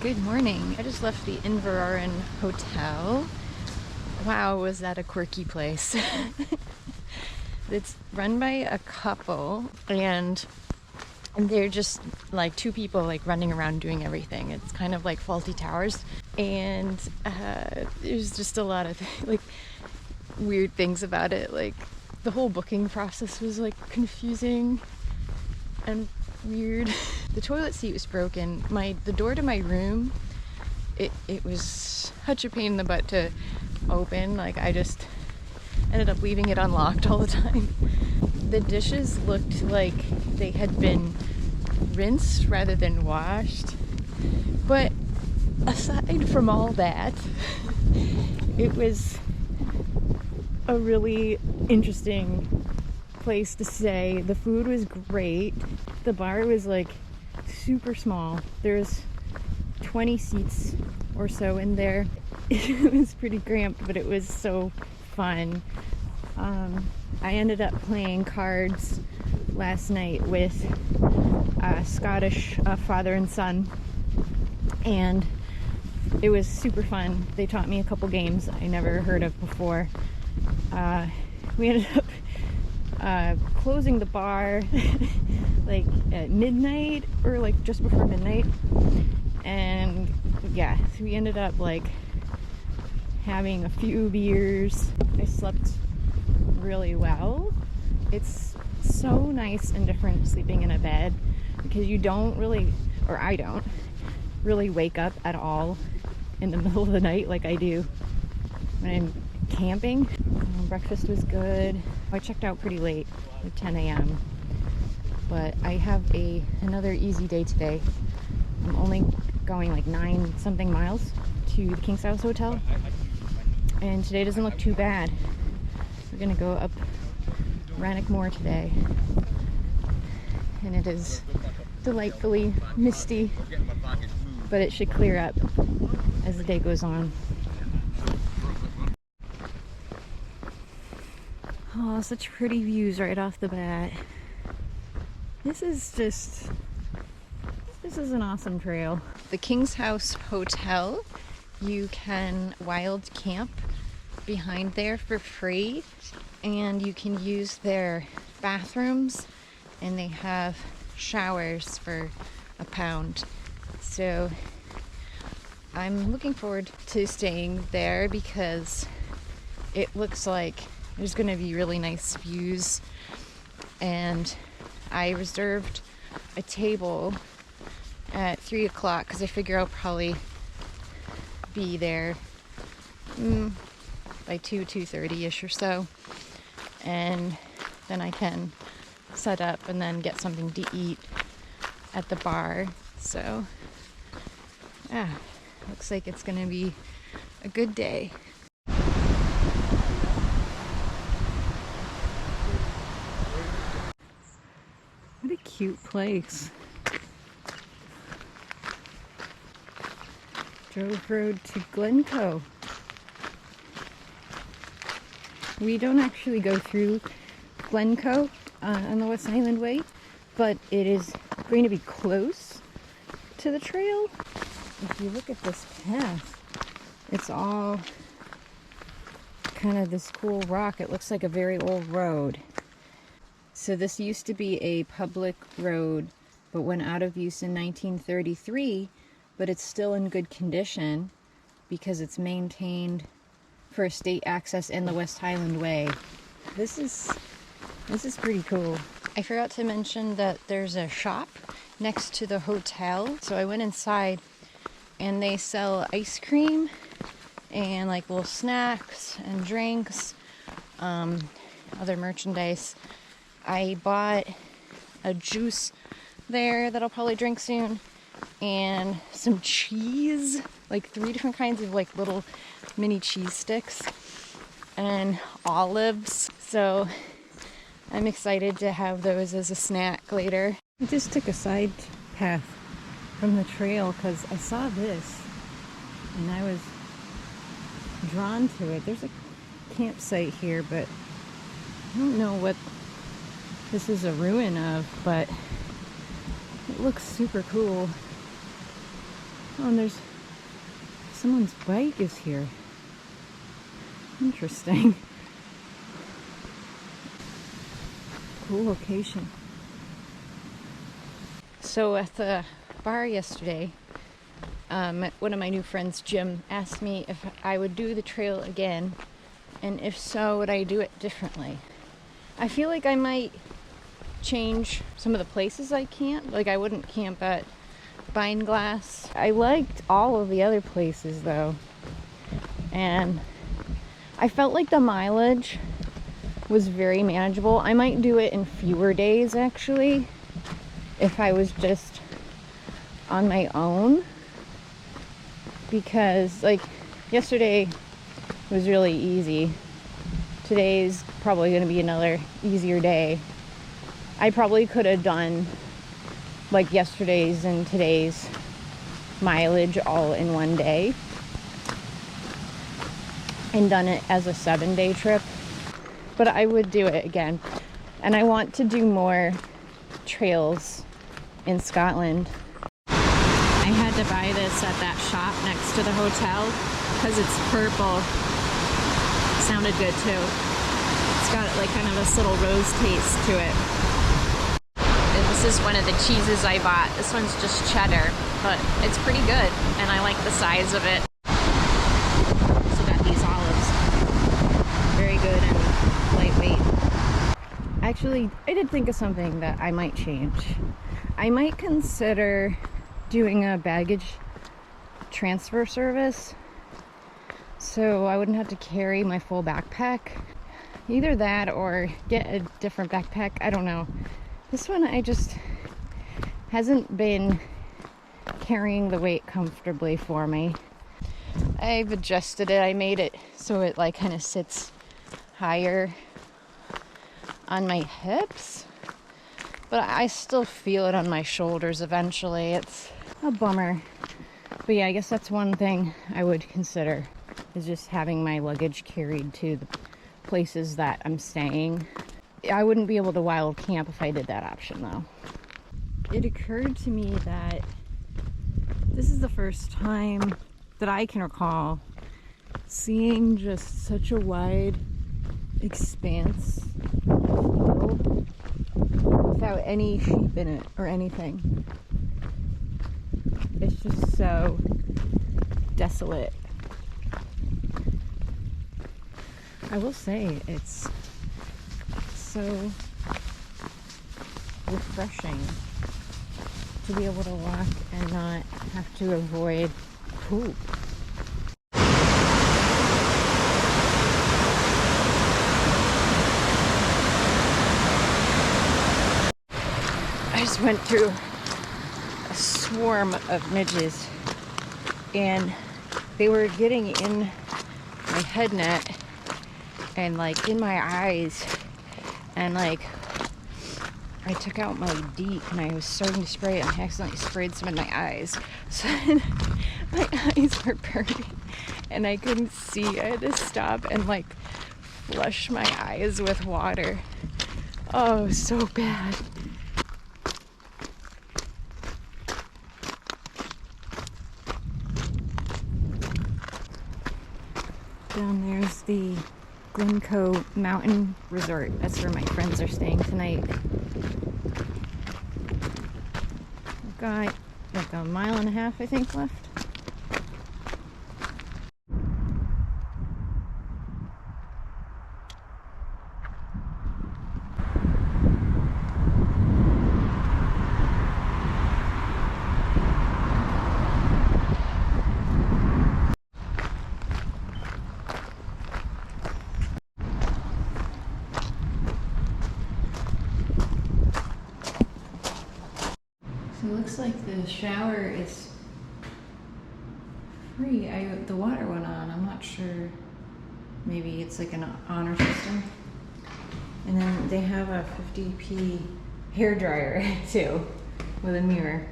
Good morning. I just left the Inveroran Hotel. Wow, was that a quirky place. It's run by a couple and they're just like two people like running around doing everything. It's kind of like Faulty Towers, and there's just a lot of like weird things about it. Like the whole booking process was like confusing and weird. The toilet seat was broken. The door to my room, it was such a pain in the butt to open. Like I just ended up leaving it unlocked all the time. The dishes looked like they had been rinsed rather than washed. But aside from all that, it was a really interesting place to stay. The food was great. The bar was like super small. There's 20 seats or so in there. It was pretty cramped, but it was so fun. I ended up playing cards last night with a Scottish father and son, and it was super fun. They taught me a couple games I never heard of before. We ended up closing the bar like at midnight or like just before midnight, and yeah, so we ended up like having a few beers. I slept really well. It's so nice and different sleeping in a bed because you don't really, or I don't really wake up at all in the middle of the night like I do when I'm camping. Breakfast was good. I checked out pretty late, like 10 a.m. But I have another easy day today. I'm only going like 9 something miles to the Kingshouse Hotel, and today doesn't look too bad. We're gonna go up Rannoch Moor today, and it is delightfully misty, but it should clear up as the day goes on. Oh, such pretty views right off the bat. This is an awesome trail. The Kingshouse Hotel, you can wild camp behind there for free, and you can use their bathrooms, and they have showers for £1. So I'm looking forward to staying there because it looks like there's going to be really nice views, and I reserved a table at 3 o'clock because I figure I'll probably be there by 2:30ish or so, and then I can set up and then get something to eat at the bar. So yeah, looks like it's gonna be a good day. What a cute place. Drove road to Glencoe. We don't actually go through Glencoe on the West Highland Way, but it is going to be close to the trail. If you look at this path, it's all kind of this cool rock. It looks like a very old road. So this used to be a public road, but went out of use in 1933, but it's still in good condition because it's maintained for state access in the West Highland Way. This is pretty cool. I forgot to mention that there's a shop next to the hotel. So I went inside and they sell ice cream and like little snacks and drinks, other merchandise. I bought a juice there that I'll probably drink soon, and some cheese, like 3 different kinds of like little mini cheese sticks, and olives. So I'm excited to have those as a snack later. I just took a side path from the trail because I saw this and I was drawn to it. There's a campsite here, but I don't know what this is a ruin of, but it looks super cool. Oh, and there's someone's bike is here. Interesting. Cool location. So at the bar yesterday, one of my new friends, Jim, asked me if I would do the trail again, and if so, would I do it differently? I feel like I might change some of the places I camp. Like I wouldn't camp at Glass. I liked all of the other places though, and I felt like the mileage was very manageable. I might do it in fewer days actually if I was just on my own, because like yesterday was really easy. Today's probably going to be another easier day. I probably could have done like yesterday's and today's mileage all in one day and done it as a 7-day trip, but I would do it again. And I want to do more trails in Scotland. I had to buy this at that shop next to the hotel because it's purple. Sounded good too. It's got like kind of this little rose taste to it. And this is one of the cheeses I bought. This one's just cheddar, but it's pretty good and I like the size of it. Also got these olives. Very good and lightweight. Actually, I did think of something that I might change. I might consider doing a baggage transfer service so I wouldn't have to carry my full backpack. Either that or get a different backpack. I don't know. This one I just hasn't been carrying the weight comfortably for me. I've adjusted it. I made it so it like kind of sits higher on my hips, but I still feel it on my shoulders eventually. It's a bummer. But yeah, I guess that's one thing I would consider, is just having my luggage carried to the places that I'm staying. I wouldn't be able to wild camp if I did that option though. It occurred to me that this is the first time that I can recall seeing just such a wide expanse of field without any sheep in it or anything. It's just so desolate. I will say it's so refreshing to be able to walk and not have to avoid poop. I just went through a swarm of midges and they were getting in my head net and like in my eyes, and like I took out my DEET and I was starting to spray it and I accidentally sprayed some in my eyes, so my eyes were burning and I couldn't see. I had to stop and like flush my eyes with water. Oh, so bad. Down there's the Glencoe Mountain Resort. That's where my friends are staying tonight. I've got like a mile and a half, I think, left. So it looks like the shower is free. The water went on. I'm not sure. Maybe it's like an honor system. And then they have a 50p hair dryer too, with a mirror.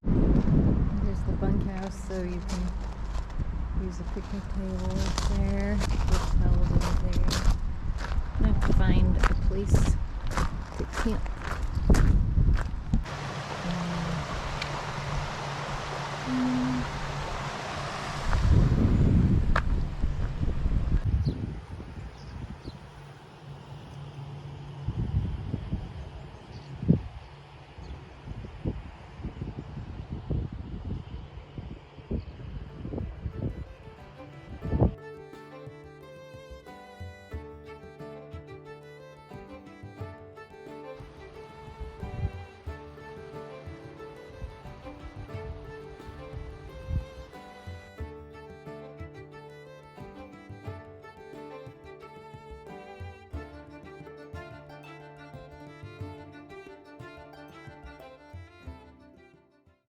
There's the bunkhouse, so you can use the picnic table there, with television there. I have to find a place to camp.